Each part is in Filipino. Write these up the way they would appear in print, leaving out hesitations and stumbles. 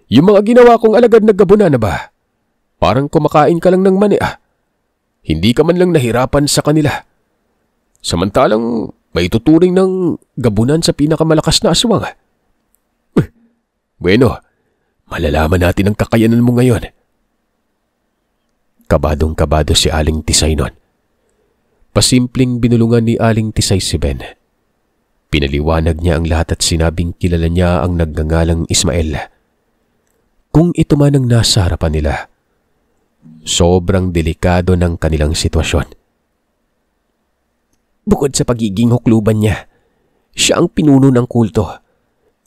Yung mga ginawa kong alagad na gabuna na ba? Parang kumakain ka lang ng mani ah. Hindi ka man lang nahirapan sa kanila. Samantalang may tuturing ng gabunan sa pinakamalakas na aswang. Bueno, malalaman natin ang kakayanan mo ngayon. Kabadong-kabado si Aling Tisay nun. Pasimpleng binulungan ni Aling Tisay si Ben. Pinaliwanag niya ang lahat at sinabing kilala niya ang nagngangalang Ismael. Kung ito man ang nasa harapan nila, sobrang delikado ng kanilang sitwasyon. Bukod sa pagiging hukluban niya, siya ang pinuno ng kulto.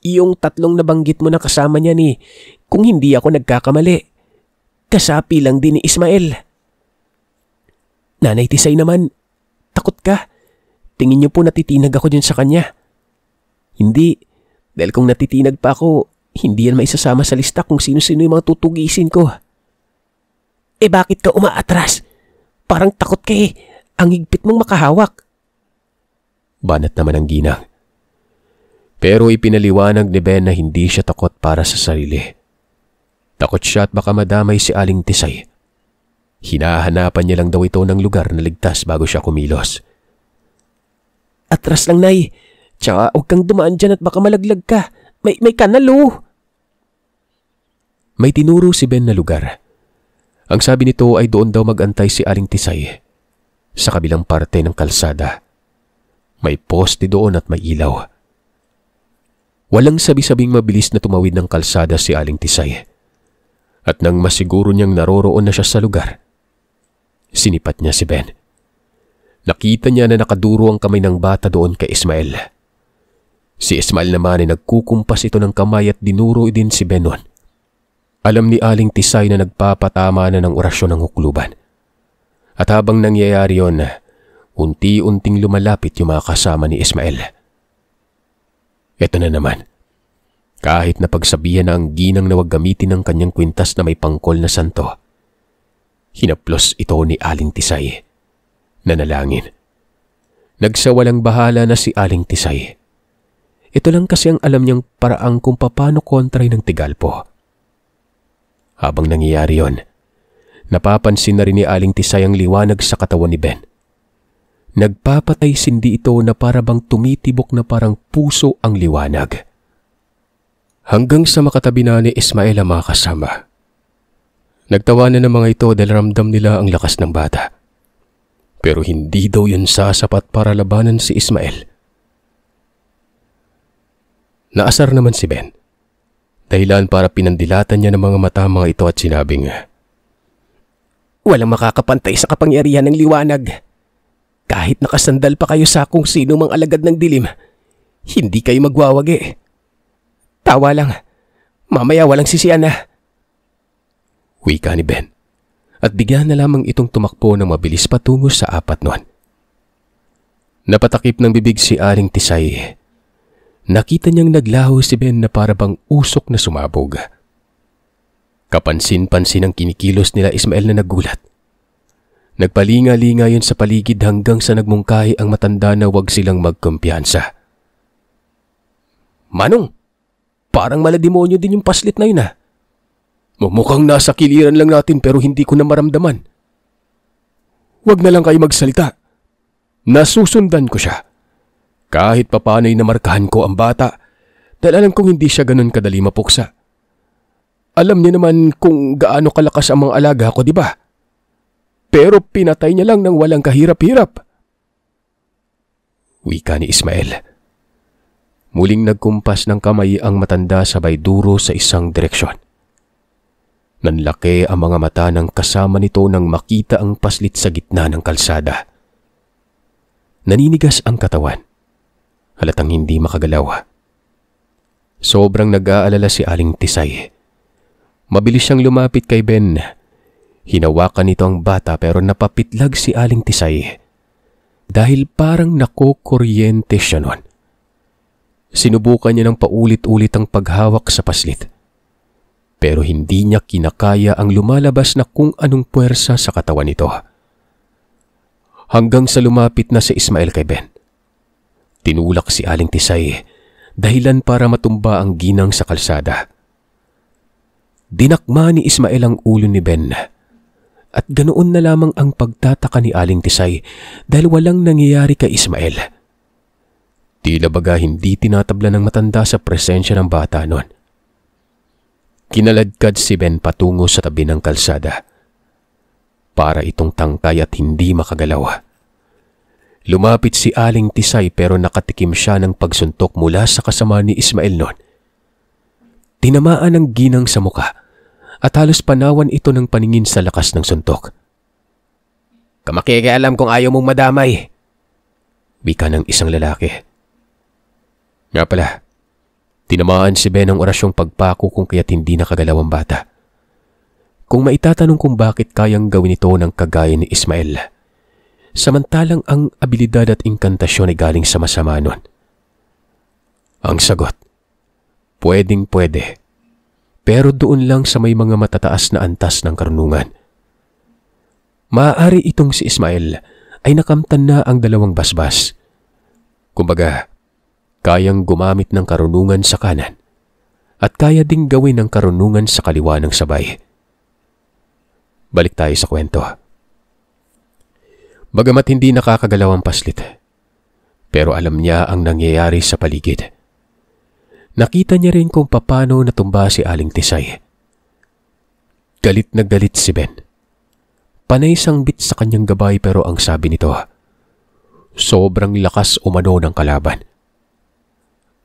Yung 3 nabanggit mo na kasama niya ni, kung hindi ako nagkakamali, kasapi lang din ni Ismael. Nanay Tisay naman, takot ka. Tingin niyo po natitinag ako dyan sa kanya. Hindi, dahil kung natitinag pa ako, hindi yan maisasama sa lista kung sino-sino yung mga tutugisin ko. Bakit ka umaatras? Parang takot ka eh. Ang higpit mong makahawak. Banat naman ang ginang. Pero ipinaliwanag ni Ben na hindi siya takot para sa sarili. Takot siya at baka madamay si Aling Tisay. Hinahanapan niya lang daw ito ng lugar na ligtas bago siya kumilos. Atras lang, Nay. Tsaka huwag kang dumaan dyan at baka malaglag ka. May kanalo. May tinuro si Ben na lugar. Ang sabi nito ay doon daw magantay si Aling Tisay. Sa kabilang parte ng kalsada. May poste doon at may ilaw. Walang sabi-sabing mabilis na tumawid ng kalsada si Aling Tisay. At nang masiguro niyang naroroon na siya sa lugar, sinipat niya si Ben. Nakita niya na nakaduro ang kamay ng bata doon kay Ismael. Si Ismael naman ay nagkukumpas ito ng kamay at dinuro din si Ben noon. Alam ni Aling Tisay na nagpapatama na ng orasyon ng hukluban. At habang nangyayari yon, unti-unting lumalapit yung mga kasama ni Ismael. Ito na naman. Kahit na pagsabihan na ang ginang na wag gamitin ng kanyang kwintas na may pangkol na santo, hinaplos ito ni Aling Tisay. Nanalangin. Nagsawalang bahala na si Aling Tisay. Ito lang kasi ang alam niyang paraang kung paano kontray ng Tigalpo. Habang nangyayari yon, napapansin na rin ni Aling Tisay ang liwanag sa katawan ni Ben. Nagpapatay sindi ito na parabang tumitibok na parang puso ang liwanag. Hanggang sa makatabi na ni Ismael ang mga kasama. Nagtawanan ng mga ito dahil ramdam nila ang lakas ng bata. Pero hindi daw yun sasapat para labanan si Ismael. Naasar naman si Ben. Dahilan para pinandilatan niya ng mga mata mga ito at sinabing, walang makakapantay sa kapangyarihan ng liwanag. Kahit nakasandal pa kayo sa kung sino mang alagad ng dilim, hindi kayo magwawagi. Tawa lang. Mamaya walang sisiyan na. Wika ni Ben. At bigyan na lamang itong tumakbo ng mabilis patungo sa 4 noon. Napatakip ng bibig si Aling Tisay. Nakita niyang naglaho si Ben na parabang usok na sumabog. Kapansin-pansin ang kinikilos nila Ismael na nagulat. Nagpalinga-linga yun sa paligid hanggang sa nagmungkahi ang matanda na wag silang magkumpiyansa. Manong, parang malademonyo din yung paslit na yun ah. Mukhang nasa kiliran lang natin pero hindi ko na maramdaman. Wag na lang kayo magsalita. Nasusundan ko siya. Kahit papanay namarkahan ko ang bata dahil alam kong hindi siya ganun kadali mapuksa. Alam niya naman kung gaano kalakas ang mga alaga ko, di ba? Pero pinatay niya lang ng walang kahirap-hirap. Wika ni Ismael. Muling nagkumpas ng kamay ang matanda sabay duro sa isang direksyon. Nanlaki ang mga mata ng kasama nito nang makita ang paslit sa gitna ng kalsada. Naninigas ang katawan. Halatang hindi makagalaw. Sobrang nag-aalala si Aling Tisay. Mabilis siyang lumapit kay Ben. Hinawakan nito ang bata pero napapitlag si Aling Tisay dahil parang nakukuryente siya nun. Sinubukan niya ng paulit-ulit ang paghawak sa paslit. Pero hindi niya kinakaya ang lumalabas na kung anong puwersa sa katawan nito. Hanggang sa lumapit na si Ismael kay Ben. Tinulak si Aling Tisay dahilan para matumba ang ginang sa kalsada. Dinakma ni Ismael ang ulo ni Ben at ganoon na lamang ang pagtataka ni Aling Tisay dahil walang nangyayari kay Ismael. Tila baga hindi tinatabla ng matanda sa presensya ng bata noon. Kinaladkad si Ben patungo sa tabi ng kalsada para itong tangkay at hindi makagalaw. Lumapit si Aling Tisay pero nakatikim siya ng pagsuntok mula sa kasama ni Ismael noon. Tinamaan ng ginang sa muka at halos panawan ito ng paningin sa lakas ng suntok. "Kamakikialam kung ayaw mong madamay," wika ng isang lalaki. Nga pala, tinamaan si Ben ng orasyong pagpako kung kaya't hindi nakagalaw ang bata. Kung maitatanong kung bakit kayang gawin ito ng kagaya ni Ismael, samantalang ang abilidad at inkantasyon ay galing sa masama nun. Ang sagot, pwedeng-pwede, pero doon lang sa may mga matataas na antas ng karunungan. Maaari itong si Ismael ay nakamtan na ang dalawang basbas. Kumbaga, kayang gumamit ng karunungan sa kanan at kaya ding gawin ng karunungan sa kaliwa ng sabay. Balik tayo sa kwento. Bagamat hindi nakakagalaw ang paslit, pero alam niya ang nangyayari sa paligid. Nakita niya rin kung paano natumba si Aling Tisay. Galit na galit si Ben. Panay sangbit sa kanyang gabay pero ang sabi nito, sobrang lakas umano ng kalaban.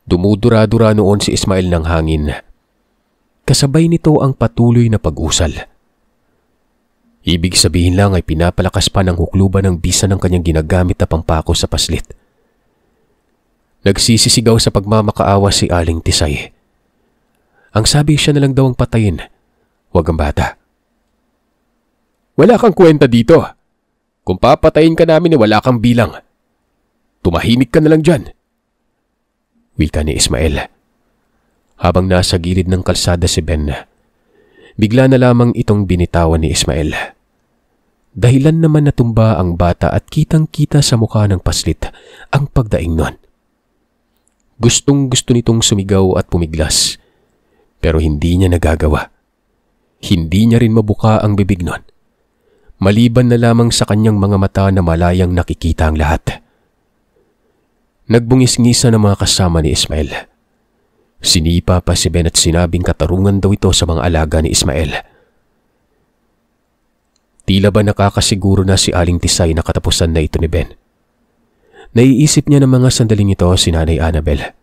Dumudura-dura noon si Ismael ng hangin. Kasabay nito ang patuloy na pag-usal. Ibig sabihin lang ay pinapalakas pa ng hukluban ng bisa ng kanyang ginagamit na pampako sa paslit. Nagsisisigaw sa pagmamakaawa si Aling Tisay. Ang sabi siya na lang daw ang patayin, wag ang bata. "Wala kang kwenta dito. Kung papatayin ka namin wala kang bilang. Tumahimik ka na lang dyan," wika ni Ismael. Habang nasa gilid ng kalsada si Ben, bigla na lamang itong binitawan ni Ismael. Dahilan naman natumba ang bata at kitang-kita sa mukha ng paslit ang pagdaing nun. Gustong-gusto nitong sumigaw at pumiglas, pero hindi niya nagagawa. Hindi niya rin mabuka ang bibig nun, maliban na lamang sa kanyang mga mata na malayang nakikita ang lahat. Nagbungis-ngisa ng mga kasama ni Ismael. Sinipa pa si Ben at sinabing katarungan daw ito sa mga alaga ni Ismael. Tila ba nakakasiguro na si Aling Tisay na katapusan na ito ni Ben? Naiisip niya ng mga sandaling ito si Nanay Annabel.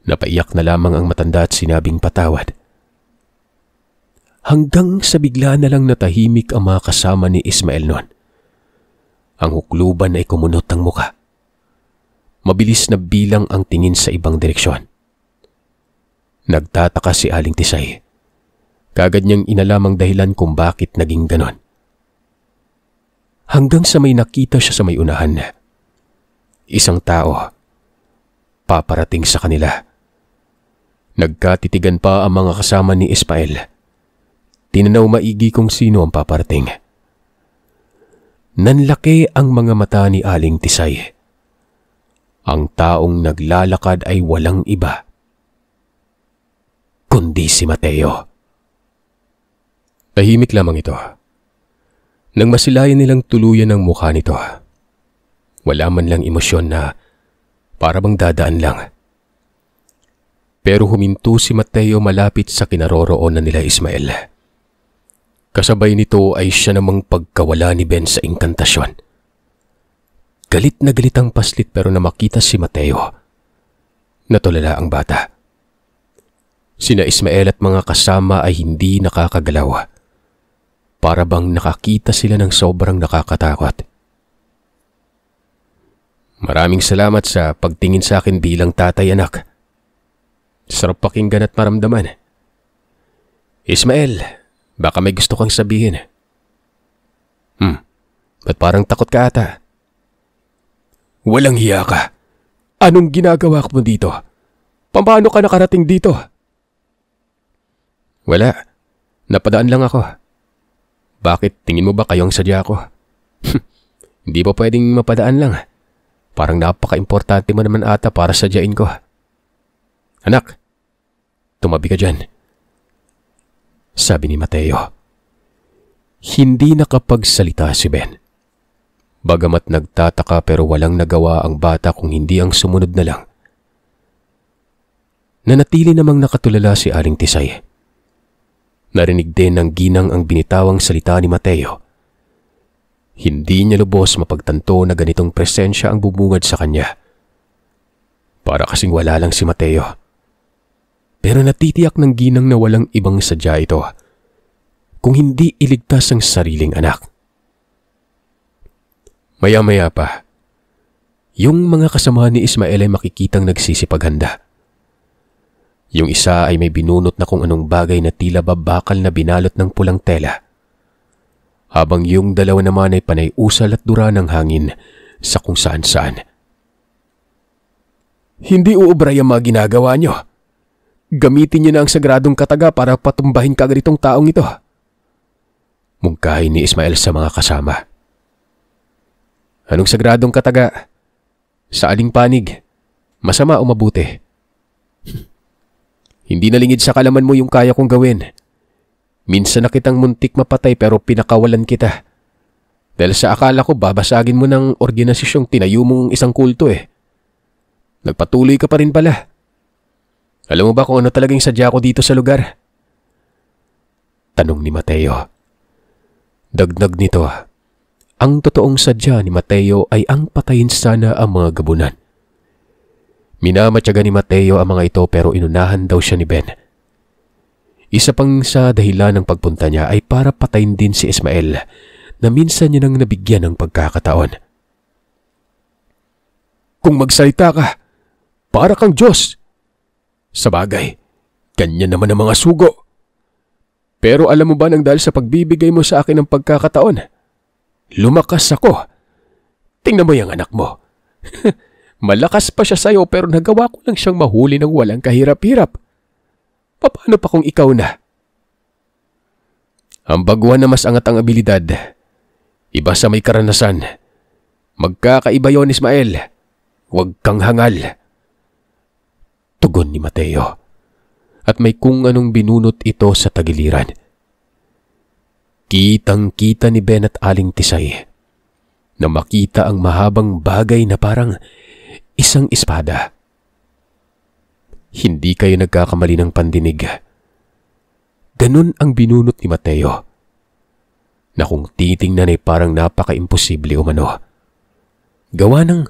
Napaiyak na lamang ang matanda at sinabing patawad. Hanggang sa bigla na lang natahimik ang mga kasama ni Ismael noon. Ang hukluban ay kumunot ang muka. Mabilis na bilang ang tingin sa ibang direksyon. Nagtataka si Aling Tisay. Kagad niyang inalamang dahilan kung bakit naging ganon. Hanggang sa may nakita siya sa may unahan. Isang tao. Paparating sa kanila. Nagkatitigan pa ang mga kasama ni Ismael. Tinanaw maigi kung sino ang paparating. Nanlaki ang mga mata ni Aling Tisay. Ang taong naglalakad ay walang iba kundi si Mateo. Tahimik lamang ito. Nang masilayan nilang tuluyan ang mukha nito, wala man lang emosyon na para bang dadaan lang. Pero huminto si Mateo malapit sa kinaroroonan nila Ismael. Kasabay nito ay siya namang pagkawala ni Ben sa inkantasyon. Galit na galit ang paslit pero na makita si Mateo. Natulala ang bata. Sina Ismael at mga kasama ay hindi nakakagalaw. Para bang nakakita sila ng sobrang nakakatakot. "Maraming salamat sa pagtingin sa akin bilang tatay, anak. Sarap pakinggan at maramdaman. Ismael, baka may gusto kang sabihin." Ba't parang takot ka ata? "Walang hiya ka. Anong ginagawa mo dito? Paano ka nakarating dito?" "Wala. Napadaan lang ako." "Bakit? Tingin mo ba kayong sadya ko?" "Hindi pa pwedeng mapadaan lang. Parang napaka-importante mo naman ata para sadyain ko." "Anak, tumabi ka dyan. sabi ni Mateo. Hindi nakapagsalita si Ben. Bagamat nagtataka pero walang nagawa ang bata kung hindi ang sumunod na lang. Nanatili namang nakatulala si Aling Tisay. Narinig din ng ginang ang binitawang salita ni Mateo. Hindi niya lubos mapagtanto na ganitong presensya ang bumungad sa kanya. Para kasing wala lang si Mateo. Pero natitiyak ng ginang na walang ibang sadya ito kung hindi iligtas ang sariling anak. Maya-maya pa, yung mga kasama ni Ismael ay makikitang nagsisipaghanda. Yung isa ay may binunot na kung anong bagay na tila babakal na binalot ng pulang tela, habang yung dalawa naman ay panay usal at dura ng hangin sa kung saan-saan. Hindi uubray ang mga ginagawa nyo. Gamitin niyo na ang sagradong kataga para patumbahin kagad itong taong ito. Mungkahi ni Ismael sa mga kasama. Anong sagradong kataga? Sa aling panig? Masama o mabuti? Hindi nalingid sa kalaman mo yung kaya kong gawin. Minsan na kitang muntik mapatay pero pinakawalan kita. Dahil sa akala ko babasagin mo ng organisasyon tinayo mong isang kulto eh. Nagpatuloy ka pa rin pala. Alam mo ba kung ano talagang sadya ko dito sa lugar? Tanong ni Mateo. Dagdag nito, ang totoong sadya ni Mateo ay ang patayin sana ang mga gabunan. Minamatyaga ni Mateo ang mga ito pero inunahan daw siya ni Ben. Isa pang sa dahilan ng pagpunta niya ay para patayin din si Ismael na minsan niya nang nabigyan ng pagkakataon. Kung magsalita ka, para kang Diyos. Sabagay, ganyan naman ang mga sugo. Pero alam mo ba nang dahil sa pagbibigay mo sa akin ng pagkakataon, lumakas ako. Tingnan mo yung anak mo. Malakas pa siya sa'yo pero nagawa ko lang siyang mahuli ng walang kahirap-hirap. Paano pa kung ikaw na? Ang baguhan na mas angat ang abilidad. Iba sa may karanasan. Magkakaiba yon, Ismael. Huwag kang hangal. Tugon ni Mateo. At may kung anong binunot ito sa tagiliran. Kitang-kita ni Ben at Aling Tisay na makita ang mahabang bagay na parang isang espada. Hindi kayo nagkakamali ng pandinig. Ganun ang binunot ni Mateo na kung titingnan ay parang napaka-imposible umano. Gawa ng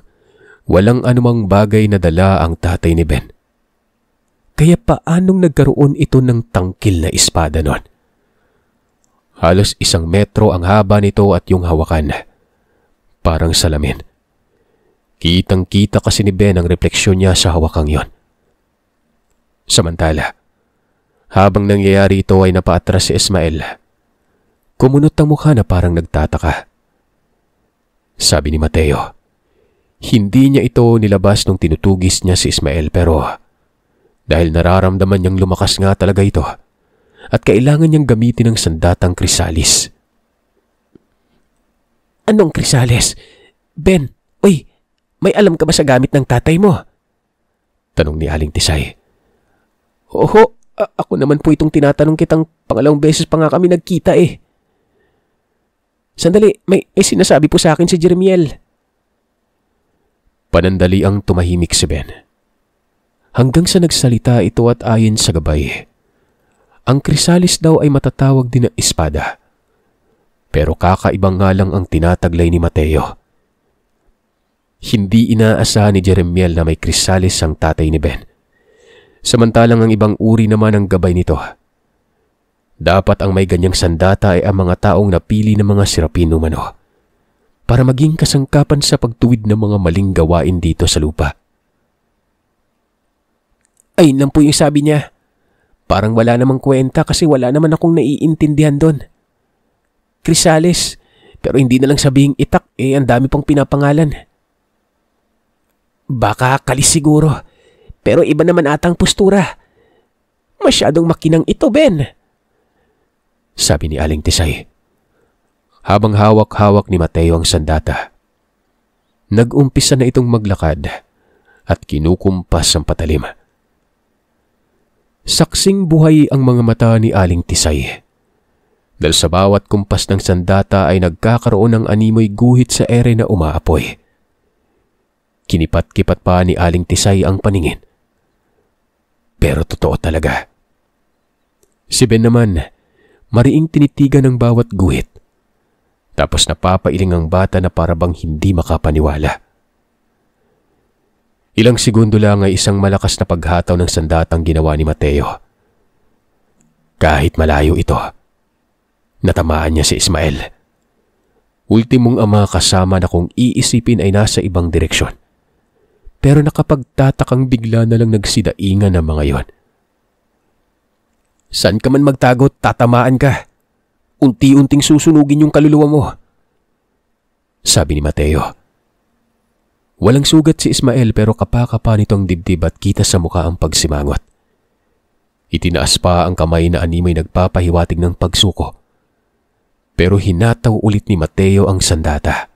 walang anumang bagay na dala ang tatay ni Ben. Kaya paanong nagkaroon ito ng tangkil na espada nun? Halos 1 metro ang haba nito at yung hawakan. Parang salamin. Kitang-kita kasi ni Ben ang refleksyon niya sa hawakang yon. Samantala, habang nangyayari ito ay napaatras si Ismael. Kumunot ang mukha na parang nagtataka. Sabi ni Mateo, hindi niya ito nilabas nung tinutugis niya si Ismael pero dahil nararamdaman niyang lumakas nga talaga ito at kailangan niyang gamitin ang sandatang krisalis. Anong krisalis? Ben, oy, may alam ka ba sa gamit ng tatay mo? Tanong ni Aling Tisay. Oho, ako naman po itong tinatanong kitang pangalawang beses pa nga kami nagkita eh. Sandali, may sinasabi po sa akin si Jeremiel. Panandali ang tumahimik si Ben. Hanggang sa nagsalita ito at ayon sa gabay. Ang krisalis daw ay matatawag din na espada. Pero kakaibang nga lang ang tinataglay ni Mateo. Hindi inaasahan ni Jeremiel na may krisalis ang tatay ni Ben. Samantalang ang ibang uri naman ang gabay nito. Dapat ang may ganyang sandata ay ang mga taong napili ng mga sirapin umano para maging kasangkapan sa pagtuwid ng mga maling gawain dito sa lupa. Ay, lang po yung sabi niya. Parang wala namang kwenta kasi wala naman akong naiintindihan doon. Krisalis, pero hindi na lang sabihing itak ang dami pang pinapangalan. Baka kalis siguro, pero iba naman atang postura. Masyadong makinang ito, Ben. Sabi ni Aling Tisay. Habang hawak-hawak ni Mateo ang sandata, nag-umpisa na itong maglakad at kinukumpas ang patalim. Saksing buhay ang mga mata ni Aling Tisay. Dahil sa bawat kumpas ng sandata ay nagkakaroon ng animoy guhit sa ere na umaapoy. Kinipat-kipat pa ni Aling Tisay ang paningin. Pero totoo talaga. Si Ben naman, mariing tinitigan ng bawat guhit. Tapos napapailing ang bata na parabang hindi makapaniwala. Ilang segundo lang ay isang malakas na paghataw ng sandatang ginawa ni Mateo. Kahit malayo ito, natamaan niya si Ismael. Ultimong ama kasama na kung iisipin ay nasa ibang direksyon. Pero nakapagtatakang bigla na lang nagsidaingan ng mga yon. Saan ka man magtago, tatamaan ka. Unti-unting susunugin yung kaluluwa mo, sabi ni Mateo. Walang sugat si Ismael pero kapakapa nito ang dibdib at kita sa mukha ang pagsimangot. Itinaas pa ang kamay na animoy nagpapahiwatig ng pagsuko. Pero hinataw ulit ni Mateo ang sandata.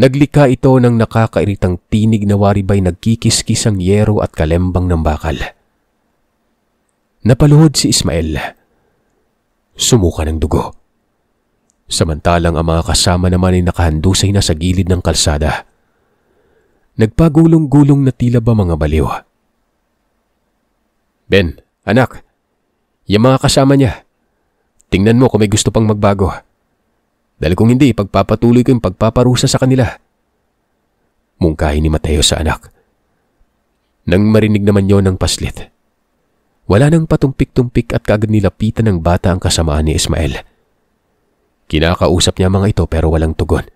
Naglika ito ng nakakairitang tinig na waribay nagkikiskis ang yero at kalembang ng bakal. Napaluhod si Ismael. Sumuka ng dugo. Samantalang ang mga kasama naman ay nakahandusay na sa gilid ng kalsada. Nagpagulong-gulong na tila ba mga baliw. Ben, anak, yung mga kasama niya, tingnan mo kung may gusto pang magbago. Dahil kung hindi, pagpapatuloy ko yung pagpaparusa sa kanila. Mungkahi ni Mateo sa anak. Nang marinig naman yon ng paslit, wala nang patumpik-tumpik at kaagad nilapitan ng bata ang kasamaan ni Ismael. Kinakausap niya mga ito pero walang tugon.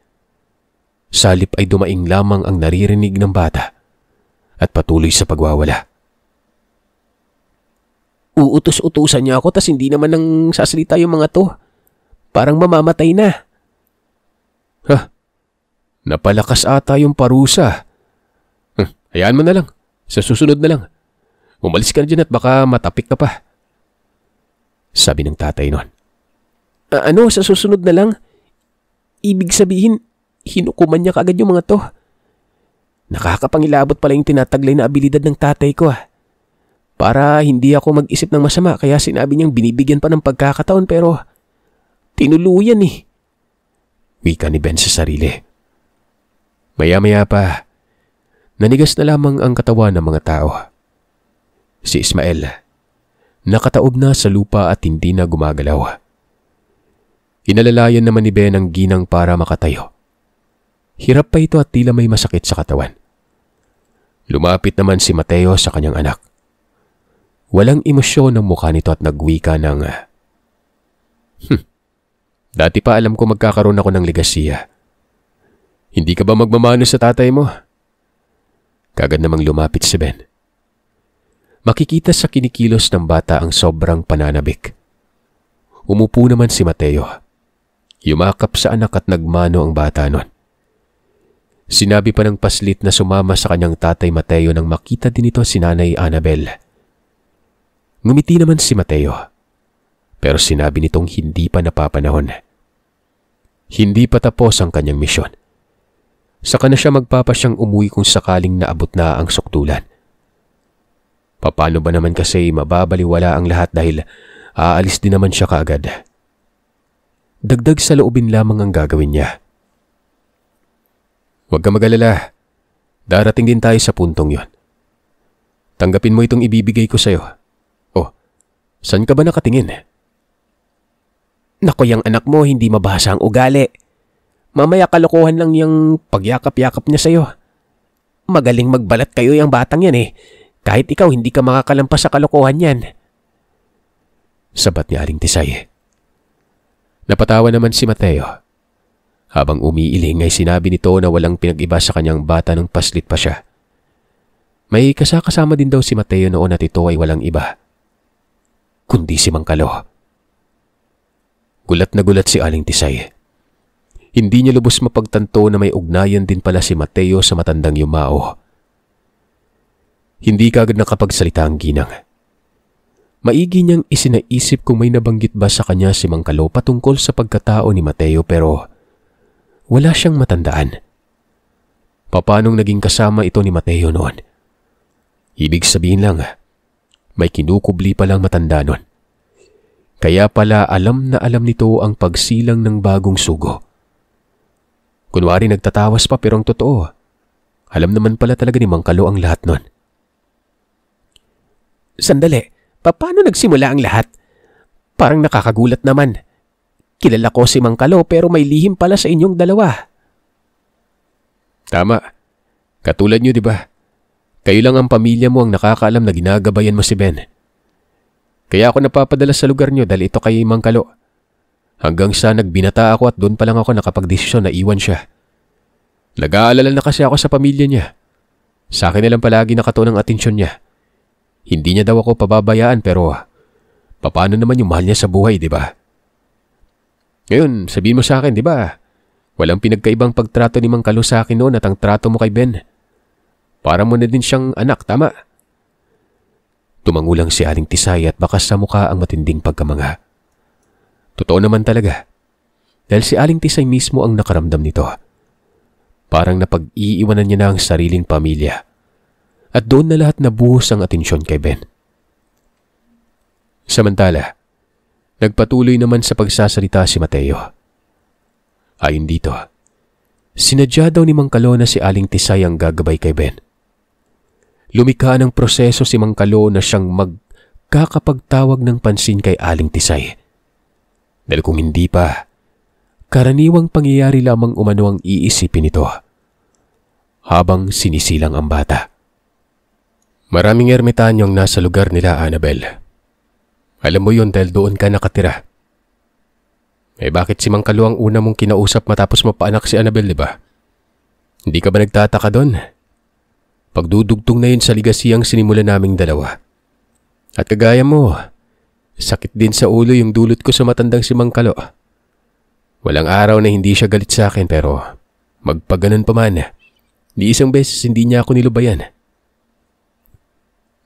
Salip ay dumaing lamang ang naririnig ng bata at patuloy sa pagwawala. Uutos-utusan niya ako tas hindi naman nang sasalita yung mga to. Parang mamamatay na. Napalakas ata yung parusa. Hayaan mo na lang. Sa susunod na lang. Umalis ka na dyan at baka matapik ka pa, sabi ng tatay nun. Ano, sa susunod na lang? Ibig sabihin, hinukuman niya kaagad yung mga to. Nakakapangilabot pala yung tinataglay na abilidad ng tatay ko. Para hindi ako mag-isip ng masama kaya sinabi niyang binibigyan pa ng pagkakataon pero tinuluyan eh. Wika ni Ben sa sarili. Maya-maya pa, nanigas na lamang ang katawan ng mga tao. Si Ismael, nakataob na sa lupa at hindi na gumagalaw. Inalalayan naman ni Ben ang ginang para makatayo. Hirap pa ito at tila may masakit sa katawan. Lumapit naman si Mateo sa kanyang anak. Walang emosyon ang mukha nito at nagwika ng, Dati pa alam ko magkakaroon ako ng ligasiya. Hindi ka ba magmamano sa tatay mo? Kagad namang lumapit si Ben. Makikita sa kinikilos ng bata ang sobrang pananabik. Umupo naman si Mateo. Yumakap sa anak at nagmano ang bata nun. Sinabi pa ng paslit na sumama sa kanyang tatay Mateo nang makita din ito si Nanay Annabel. Ngumiti naman si Mateo. Pero sinabi nitong hindi pa napapanahon. Hindi pa tapos ang kanyang misyon. Saka na siya magpapasyang umuwi kung sakaling naabot na ang sukdulan. Paano ba naman kasi mababaliwala ang lahat dahil aalis din naman siya kaagad. Dagdag sa loobin lamang ang gagawin niya. Huwag ka mag-alala. Darating din tayo sa puntong yon. Tanggapin mo itong ibibigay ko sa'yo. Oh, saan ka ba nakatingin? Naku, yung anak mo hindi mabasa ang ugali. Mamaya kalokohan lang yung pagyakap-yakap niya sa'yo. Magaling magbalat kayo yung batang yan eh. Kahit ikaw hindi ka makakalampas sa kalokohan yan. Sabat ni Aling Tisay. Napatawa naman si Mateo. Habang umiiling ay sinabi nito na walang pinag-iba sa kanyang bata nung paslit pa siya. May kasakasama din daw si Mateo noon at ito ay walang iba, kundi si Mang Kalo. Gulat na gulat si Aling Tisay. Hindi niya lubos mapagtanto na may ugnayan din pala si Mateo sa matandang yumao. Hindi kaagad nakapagsalita ang ginang. Maigi niyang isinaisip kung may nabanggit ba sa kanya si Mang Kalo patungkol sa pagkatao ni Mateo pero wala siyang matandaan. Papanong naging kasama ito ni Mateo noon? Ibig sabihin lang, May kinukubli palang matanda nun. Kaya pala alam na alam nito ang pagsilang ng bagong sugo. Kunwari nagtatawas pa pero ang totoo, alam naman pala talaga ni Mang Kalo ang lahat nun. Sandali, paano nagsimula ang lahat? Parang nakakagulat naman. Kilala ko si Mang Kalo pero may lihim pala sa inyong dalawa. Tama. Katulad nyo, di ba? Kayo lang ang pamilya mo ang nakakaalam na ginagabayan mo si Ben. Kaya ako napapadala sa lugar nyo dahil ito kay Mang Kalo. Hanggang sa nagbinata ako at doon pa lang ako nakapagdesisyon na iwan siya. Nag-aalala na kasi ako sa pamilya niya. Sa akin nilang palagi nakatuon ang atensyon niya. Hindi niya daw ako pababayaan pero paano naman yung mahal niya sa buhay, di ba? Ngayon, sabihin mo sa akin, di ba? Walang pinagkaibang pagtrato ni Mang Kalo sa akin noon at ang trato mo kay Ben. Para mo na din siyang anak, tama? Tumangulang si Aling Tisay at bakas sa mukha ang matinding pagkamanga. Totoo naman talaga. Dahil si Aling Tisay mismo ang nakaramdam nito. Parang napag-iiwanan niya na ang sariling pamilya. At doon na lahat nabuhos ang atensyon kay Ben. Samantala, nagpatuloy naman sa pagsasalita si Mateo. Ayon dito, sinadya daw ni Mang Kalo na si Aling Tisay ang gagabay kay Ben. Lumikha ng proseso si Mang Kalo na siyang magkakapagtawag ng pansin kay Aling Tisay. Dahil kung hindi pa, karaniwang pangyayari lamang umano ang iisipin nito habang sinisilang ang bata. Maraming ermitanyo ang nasa lugar nila, Annabel. Alam mo yun dahil doon ka nakatira. Bakit si Mang Kalo ang una mong kinausap matapos mapaanak si Annabel, di ba? Hindi ka ba nagtataka doon? Pagdudugtong na yun sa ligasiyang sinimulan naming dalawa. At kagaya mo, sakit din sa ulo yung dulot ko sa matandang si Mang Kalo. Walang araw na hindi siya galit sa akin pero magpaganon pa man, di isang beses hindi niya ako nilubayan.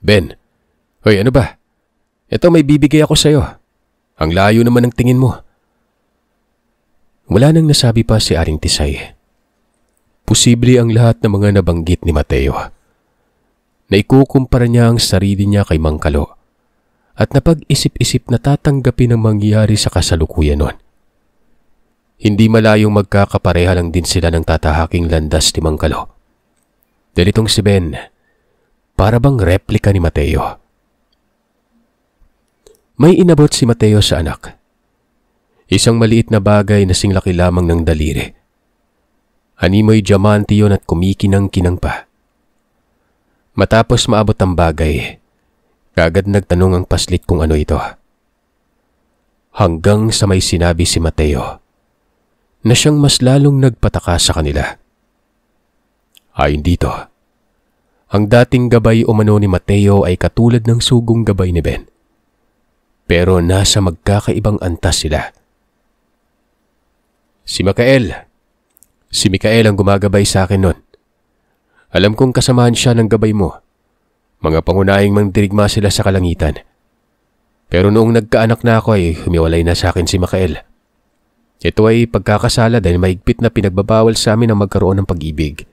Ben, hoy ano ba? Ito may bibigay ako sa'yo. Ang layo naman ng tingin mo. Wala nang nasabi pa si Aling Tisay. Posible ang lahat ng mga nabanggit ni Mateo. Naikukumpara niya ang sarili niya kay Mang Kalo at napag-isip-isip na tatanggapin ang mangyayari sa kasalukuyan nun. Hindi malayong magkakapareha lang din sila ng tatahaking landas ni Mang Kalo. Dahil itong si Ben, para bang replika ni Mateo. May inabot si Mateo sa anak. Isang maliit na bagay na singlaki lamang ng daliri. Animoy diamante yun at kumikinang-kinang pa. Matapos maabot ang bagay, kagad nagtanong ang paslit kung ano ito. Hanggang sa may sinabi si Mateo na siyang mas lalong nagpataka sa kanila. Ayon dito, ang dating gabay umano ni Mateo ay katulad ng sugong gabay ni Ben. Pero nasa magkakaibang antas sila. Si Mikael ang gumagabay sa akin nun. Alam kong kasamahan siya ng gabay mo. Mga pangunahing mandirigma sila sa kalangitan. Pero noong nagkaanak na ako ay humiwalay na sa akin si Mikael. Ito ay pagkakasala dahil maigpit na pinagbabawal sa amin ang magkaroon ng pag-ibig.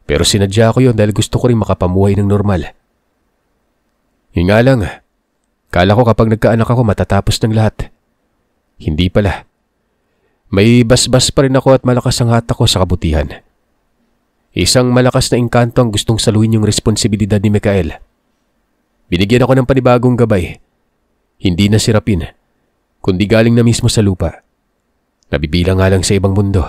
Pero sinadya ko yun dahil gusto ko rin makapamuhay ng normal. Yun nga lang, kala ko kapag nagkaanak ako matatapos ng lahat. Hindi pala. May basbas pa rin ako at malakas ang hata ko sa kabutihan. Isang malakas na engkanto ang gustong saluhin yung responsibilidad ni Mikael. Binigyan ako ng panibagong gabay. Hindi na sirapin, kundi galing na mismo sa lupa. Nabibilang nga lang sa ibang mundo.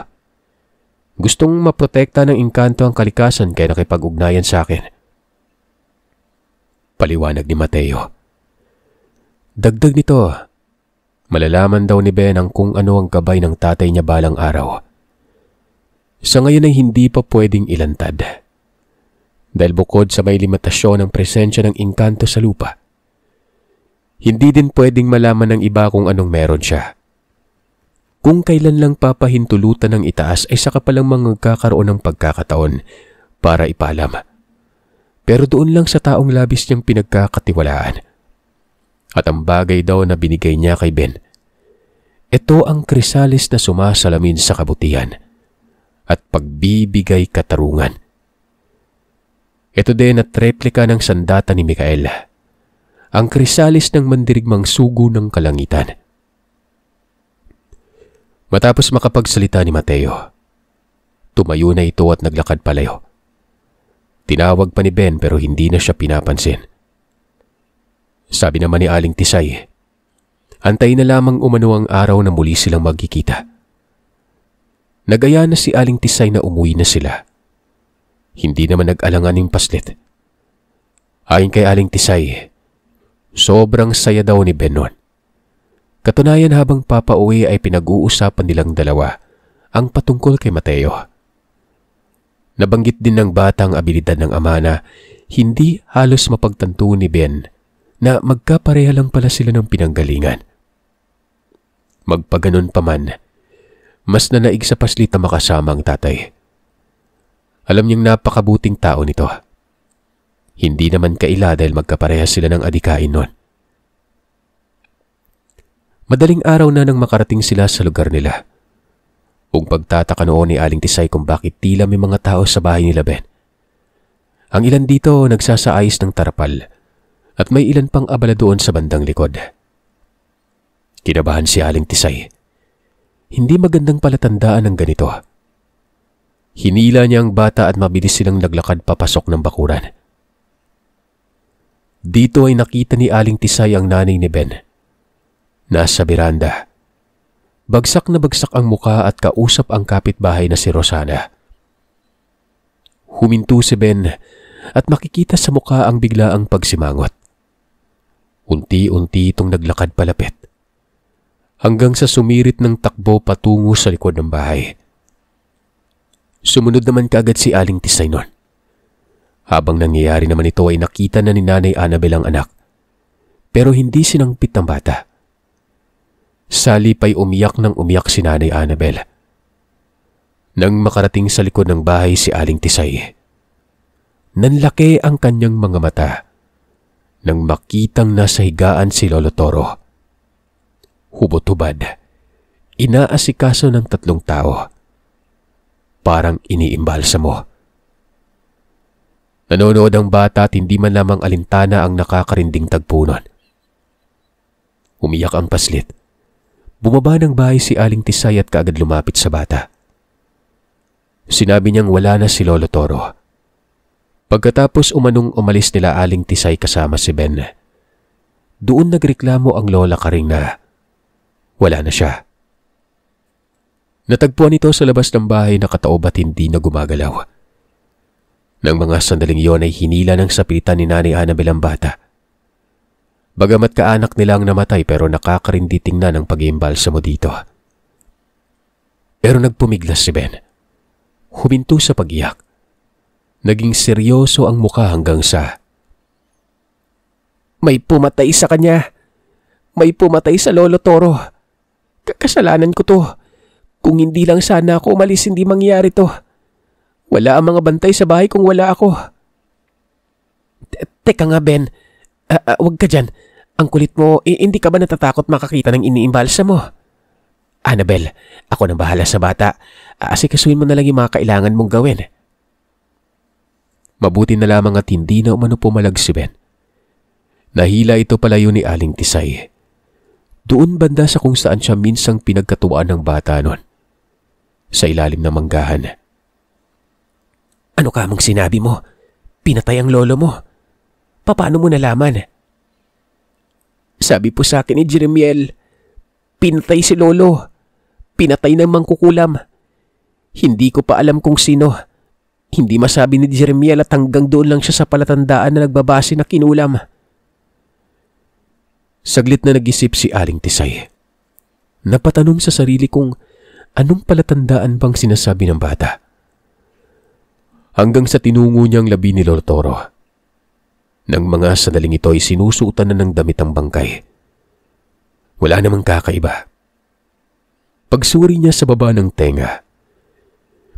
Gustong maprotekta ng engkanto ang kalikasan kaya nakipag-ugnayan sa akin. Paliwanag ni Mateo. Dagdag nito, malalaman daw ni Ben ang kung ano ang gabay ng tatay niya balang araw. Sa ngayon ay hindi pa pwedeng ilantad. Dahil bukod sa may limitasyon ng presensya ng engkanto sa lupa, hindi din pwedeng malaman ng iba kung anong meron siya. Kung kailan lang papahintulutan ng itaas ay saka palang magkakaroon ng pagkakataon para ipaalam. Pero doon lang sa taong labis niyang pinagkakatiwalaan. At ang bagay daw na binigay niya kay Ben, ito ang krisalis na sumasalamin sa kabutihan at pagbibigay katarungan. Ito din at replika ng sandata ni Mikael ang krisalis ng mandirigmang sugo ng kalangitan. Matapos makapagsalita ni Mateo, tumayo na ito at naglakad palayo. Tinawag pa ni Ben pero hindi na siya pinapansin. Sabi naman ni Aling Tisay, antay na lamang umano ang araw na muli silang magkikita. Nagaya na si Aling Tisay na umuwi na sila. Hindi naman nag-alangan ng paslit. Ayon kay Aling Tisay, sobrang saya daw ni Ben noon. Katunayan habang papauwi ay pinag-uusapan nilang dalawa ang patungkol kay Mateo. Nabanggit din ng bata ang abilidad ng ama na hindi halos mapagtanto ni Ben na magkapareha lang pala sila ng pinanggalingan. Magpaganon pa man, mas nanaig sa paslit na makasama ang tatay. Alam niyang napakabuting tao nito. Hindi naman kaila dahil magkapareha sila ng adikain noon. Madaling araw na nang makarating sila sa lugar nila. Kung pagtataka noon ni Aling Tisay kung bakit tila may mga tao sa bahay nila Ben. Ang ilan dito nagsasaayos ng tarapal at may ilan pang abala doon sa bandang likod. Kinabahan si Aling Tisay. Hindi magandang palatandaan ng ganito. Hinila niya ang bata at mabilis silang naglakad papasok ng bakuran. Dito ay nakita ni Aling Tisay ang nanay ni Ben. Nasa beranda. Bagsak na bagsak ang muka at kausap ang kapitbahay na si Rosana. Huminto si Ben at makikita sa muka ang biglaang pagsimangot. Unti-unti itong naglakad palapit. Hanggang sa sumirit ng takbo patungo sa likod ng bahay. Sumunod naman kaagad si Aling Tisay noon. Habang nangyayari naman ito ay nakita na ni Nanay Annabel ang anak. Pero hindi sinangpit ng bata. Salip ay umiyak ng umiyak si Nanay Annabel. Nang makarating sa likod ng bahay si Aling Tisay, nanlaki ang kanyang mga mata nang makitang nasa higaan si Lolo Toro. Hubot-hubad, inaasikaso ng 3 tao. Parang iniimbalsa mo. Nanonood ang bata at hindi man lamang alintana ang nakakarinding tagpo nun. Umiyak ang paslit. Bumaba ng bahay si Aling Tisay at kaagad lumapit sa bata. Sinabi niyang wala na si Lolo Toro. Pagkatapos umanong umalis nila Aling Tisay kasama si Ben, doon nagreklamo ang Lola Karing na wala na siya. Natagpuan ito sa labas ng bahay na kataob at hindi na gumagalaw. Nang mga sandaling iyon ay hinila ng sapitan ni Nanay Annabel ang bata. Bagamat kaanak nila ang namatay pero nakakarindi tingnan ang pag-iimbalsa mo dito. Pero nagpumiglas si Ben. Huminto sa pag-iyak. Naging seryoso ang mukha hanggang sa, "May pumatay sa kanya. May pumatay sa Lolo Toro. Kasalanan ko to. Kung hindi lang sana ako umalis, hindi mangyari to. Wala ang mga bantay sa bahay kung wala ako." Teka nga Ben, wag ka dyan. Ang kulit mo, hindi ka ba natatakot makakita ng iniimbalsa mo? Annabel, ako nang bahala sa bata. Asikasuhin mo na lang yung mga kailangan mong gawin. Mabuti na lamang at hindi na umano pumalag si Ben. Nahila ito palayo ni Aling Tisay. Doon banda sa kung saan siya minsang pinagkatuwaan ng bata noon. Sa ilalim ng manggahan. Ano ka mong sinabi mo? Pinatay ang lolo mo. Paano mo nalaman? Sabi po sa akin ni Jeremiel, pinatay si lolo. Pinatay ng mangkukulam. Hindi ko pa alam kung sino. Hindi masabi ni Jeremiel at hanggang doon lang siya sa palatandaan na nagbabase na kinulam. Saglit na nag-isip si Aling Tisay. Napatanong sa sarili kung anong palatandaan bang sinasabi ng bata. Hanggang sa tinungo niyang labi ni Lolo Toro. Nang mga sandaling ito ay sinusuotan na ng damit ang bangkay. Wala namang kakaiba. Pagsuri niya sa baba ng tenga,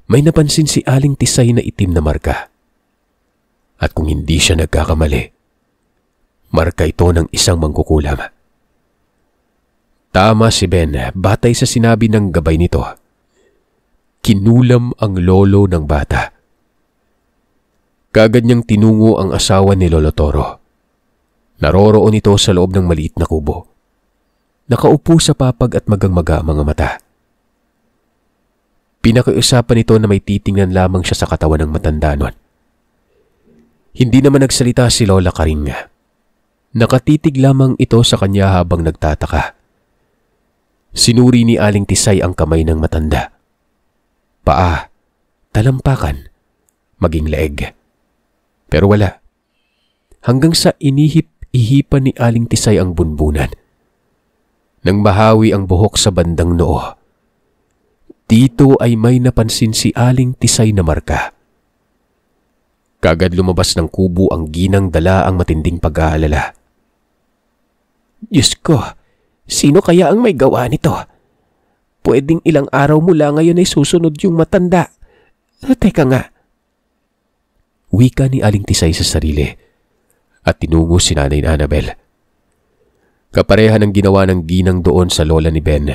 may napansin si Aling Tisay na itim na marka. At kung hindi siya nagkakamali, marka ito ng isang mangkukulam. Tama si Ben, batay sa sinabi ng gabay nito. Kinulam ang lolo ng bata. Kaagad niyang tinungo ang asawa ni Lolo Toro. Naroroon ito sa loob ng maliit na kubo. Nakaupo sa papag at magang-maga mga mata. Pinakiusapan nito na may titingnan lamang siya sa katawan ng matanda nun. Hindi naman nagsalita si Lola Karing. Nakatitig lamang ito sa kanya habang nagtataka. Sinuri ni Aling Tisay ang kamay ng matanda. Paa, talampakan, maging leeg. Pero wala. Hanggang sa inihip-ihipan ni Aling Tisay ang bunbunan. Nang mahawi ang buhok sa bandang noo, dito ay may napansin si Aling Tisay na marka. Kagad lumabas ng kubo ang ginang dala ang matinding pag-aalala. Diyos ko, sino kaya ang may gawa nito? Pwedeng ilang araw mula ngayon ay susunod yung matanda. Teka nga. Wika ni Aling Tisay sa sarili at tinungo si Nanay Annabel. Kapareha ng ginawa ng ginang doon sa lola ni Ben.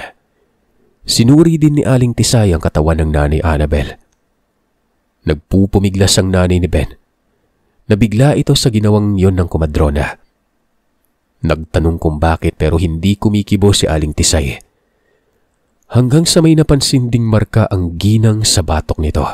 Sinuri din ni Aling Tisay ang katawan ng Nanay Annabel. Nagpupumiglas ang nanay ni Ben. Nabigla ito sa ginawang yon ng komadrona. Nagtanong kung bakit pero hindi kumikibo si Aling Tisay. Hanggang sa may napansin ding marka ang ginang sa batok nito.